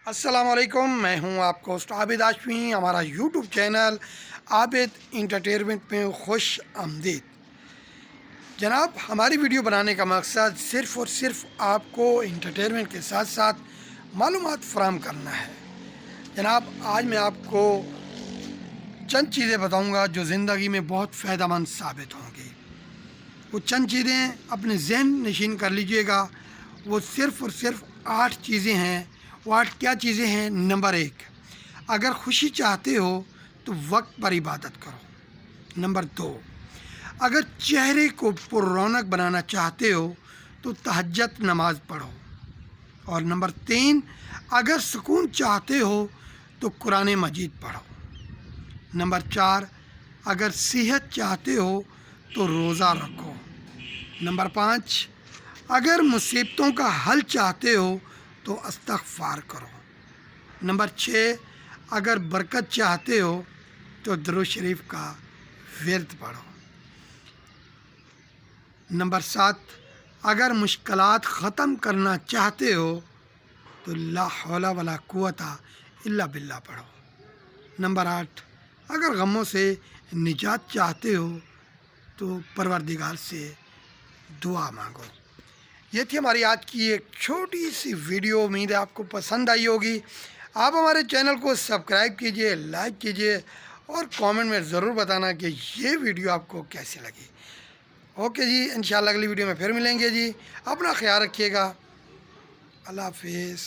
السلام علیکم، میں ہوں آپ کو ہوسٹ عابد ہاشمی۔ ہمارا یوٹیوب چینل عابد انٹرٹینمنٹ میں خوش آمدید۔ جناب، ہماری ویڈیو بنانے کا مقصد صرف اور صرف آپ کو انٹرٹینمنٹ کے ساتھ ساتھ معلومات فراہم کرنا ہے۔ جناب، آج میں آپ کو چند چیزیں بتاؤں گا جو زندگی میں بہت فائدہ مند ثابت ہوں گی۔ وہ چند چیزیں اپنے ذہن نشین کر لیجئے گا۔ وہ صرف اور صرف 8 چیزیں ہیں۔ وہ 8 کیا چیزیں ہیں؟ نمبر 1، اگر خوشی چاہتے ہو تو وقت پر عبادت کرو۔ نمبر 2، اگر چہرے کو پر رونق بنانا چاہتے ہو تو تہجد نماز پڑھو۔ اور نمبر 3، اگر سکون چاہتے ہو تو قرآن مجید پڑھو۔ نمبر 4، اگر صحت چاہتے ہو تو روزہ رکھو۔ نمبر 5، اگر مصیبتوں کا حل چاہتے ہو تو استغفار کرو۔ نمبر 6، اگر برکت چاہتے ہو تو درود شریف کا ورد پڑھو۔ نمبر 7، اگر مشکلات ختم کرنا چاہتے ہو تو لا حول ولا قوت الا باللہ پڑھو۔ نمبر 8، اگر غموں سے نجات چاہتے ہو تو پروردگار سے دعا مانگو۔ یہ تھی ہماری آج کی ایک چھوٹی سی ویڈیو۔ امید ہے آپ کو پسند آئی ہوگی۔ آپ ہمارے چینل کو سبسکرائب کیجئے، لائک کیجئے اور کامنٹ میں ضرور بتانا کہ یہ ویڈیو آپ کو کیسی لگی۔ اوکے جی، انشاءاللہ اگلی ویڈیو میں پھر ملیں گے جی۔ اپنا خیال رکھیے گا۔ اللہ حافظ۔